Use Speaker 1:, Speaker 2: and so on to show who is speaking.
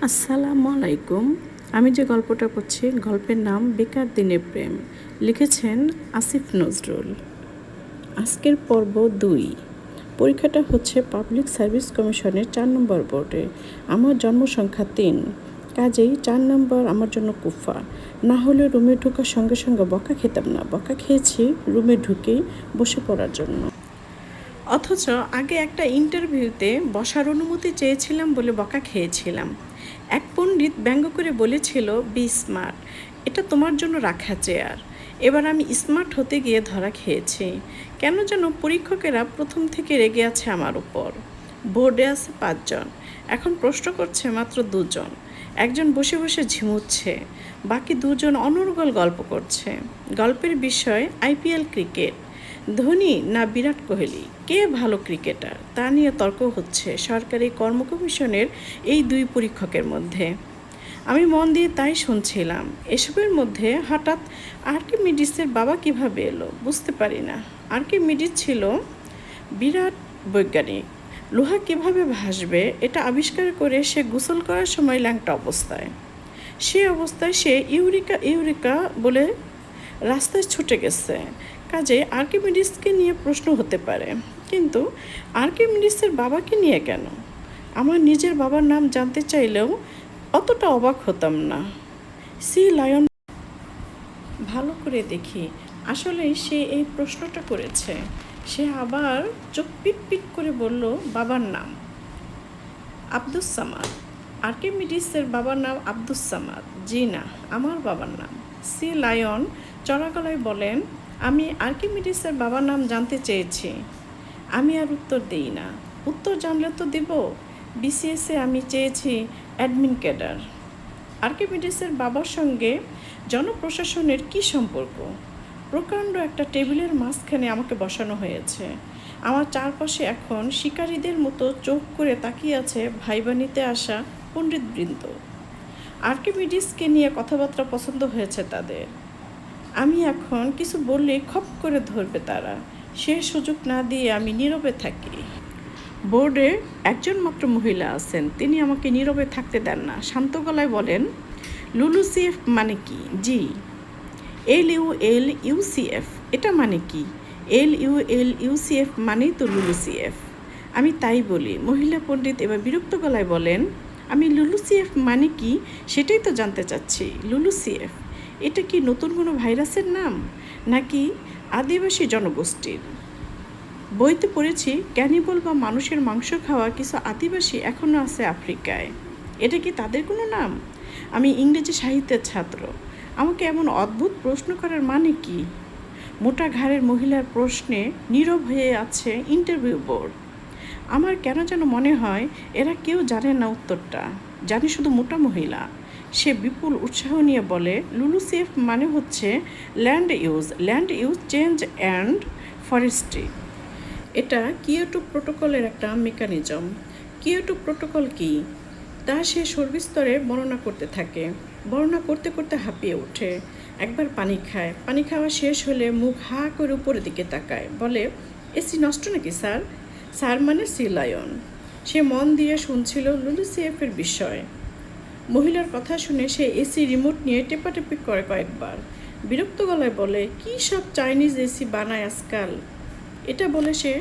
Speaker 1: আসসালামু আলাইকুম। আমি যে গল্পটা পড়ছি গল্পের নাম বেকার দিনে প্রেম, লিখেছেন আসিফ নজরুল। আজকের পর্ব 2। পরীক্ষাটা হচ্ছে পাবলিক সার্ভিস কমিশনের 4 নম্বর বোর্ডে। আমার জন্মসংখ্যা 3, কাজেই 4 নম্বর আমার জন্য কুফা। না হলে রুমে ঢোকার সঙ্গে সঙ্গে বকা খেতাম না, বকা খেয়েছি রুমে ঢুকেই বসে পড়ার জন্য। অথচ আগে একটা ইন্টারভিউতে বসার অনুমতি চেয়েছিলাম বলে বকা খেয়েছিলাম। এক পণ্ডিত ব্যঙ্গ করে বলেছিল, বি স্মার্ট, এটা তোমার জন্য রাখা চেয়ার। এবার আমি স্মার্ট হতে গিয়ে ধরা খেয়েছি। কেন যেন পরীক্ষকেরা প্রথম থেকে রেগে আছে আমার উপর। বোর্ডে আছে 5 জন, এখন প্রশ্ন করছে মাত্র 2 জন। একজন বসে বসে ঝিমুচ্ছে, বাকি 2 জন অনর্গল গল্প করছে। গল্পের বিষয় আইপিএল ক্রিকেট। ধোনি না বিরাট কোহলি, কে ভালো ক্রিকেটার তা নিয়ে তর্ক হচ্ছে সরকারি কর্ম কমিশনের এই 2 পরীক্ষকের মধ্যে। আমি মন দিয়ে তাই শুনছিলাম। এসবের মধ্যে হঠাৎ আর্কিমিডিসের বাবা কিভাবে এলো বুঝতে পারি না। আর্কিমিডিস ছিল বিরাট বৈজ্ঞানিক। লোহা কিভাবে ভাসবে এটা আবিষ্কার করে সে গোসল করার সময় ল্যাংটা অবস্থায়। সে অবস্থায় সে ইউরিকা ইউরিকা বলে রাস্তায় ছুটে গেছে। কাজে আর্কিমিডিসকে নিয়ে প্রশ্ন হতে পারে, কিন্তু আর্কিমিডিসের বাবাকে নিয়ে কেন? আমার নিজের বাবার নাম জানতে চাইলেও অতটা অবাক হতাম না। সি লায়ন ভালো করে দেখি, আসলেই সে এই প্রশ্নটা করেছে। সে আবার চোখ পিট পিট করে বলল, বাবার নাম আব্দুস সামাদ। আর্কিমিডিসের বাবার নাম আব্দুস সামাদ? জি না, আমার বাবার নাম। সি লায়ন চড়া গলায় বলেন, আমি আর্কিমিডিসের বাবার নাম জানতে চেয়েছি। আমি আর উত্তর দিই না। উত্তর জানলে তো দিব। বিসিএসে আমি চেয়েছি অ্যাডমিন ক্যাডার। আর্কিমিডিসের বাবার সঙ্গে জনপ্রশাসনের কি সম্পর্ক? প্রকাণ্ড একটা টেবিলের মাঝখানে আমাকে বসানো হয়েছে। আমার চারপাশে এখন শিকারীদের মতো চোখ করে তাকিয়ে আছে ভাইবা নিতে আসা পণ্ডিতবৃন্দ। আর্কিমিডিসকে নিয়ে কথাবার্তা পছন্দ হয়েছে তাদের। আমি এখন কিছু বললে খপ করে ধরবে তারা। সে সুযোগ না দিয়ে আমি নীরবে থাকি। বোর্ডে একজন মাত্র মহিলা আছেন, তিনি আমাকে নীরবে থাকতে দেন না। শান্ত গলায় বলেন, লুলুসিএফ মানে কি? জি। LULUCF এটা মানে কি? LULUCF মানেই তো লুলুসিএফ। আমি তাই বলি। মহিলা পণ্ডিত এবার বিরক্ত গলায় বলেন, আমি লুলুসিএফ মানে কি সেটাই তো জানতে চাচ্ছি। লুলুসিএফ এটা কি নতুন কোনো ভাইরাসের নাম, নাকি আদিবাসী জনগোষ্ঠীর? বইতে পড়েছি ক্যানিবল বা মানুষের মাংস খাওয়া কিছু আদিবাসী এখনও আছে আফ্রিকায়। এটা কি তাদের কোনো নাম? আমি ইংরেজি সাহিত্যের ছাত্র, আমাকে এমন অদ্ভুত প্রশ্ন করার মানে কি? মোটা ঘাড়ের মহিলার প্রশ্নে নীরব হয়ে আছে ইন্টারভিউ বোর্ড। আমার কেন যেন মনে হয় এরা কেউ জানে না উত্তরটা, জানে শুধু মোটা মহিলা। সে বিপুল উৎসাহ নিয়ে বলে, লুলুসিএফ মানে হচ্ছে land use change and forestry. এটা কিয়োটো প্রোটোকলের একটা মেকানিজম। কিয়োটো প্রোটোকল কি তা সে সর্বস্তরে বর্ণনা করতে থাকে। বর্ণনা করতে করতে হাঁপিয়ে ওঠে। একবার পানি খায়। পানি খাওয়া শেষ হলে মুখ হা করে উপরের দিকে তাকায়, বলে, এসি নষ্ট নাকি স্যার? স্যার মানে সি লায়ন। সে মন দিয়ে শুনছিল লুলুসিএফের বিষয়। মহিলার কথা শুনে সে এসি রিমোট নিয়ে টেপাটেপি করে কয়েকবার। বিরক্ত গলায় বলে, কী সব চাইনিজ এসি বানায় আজকাল। এটা বলে সে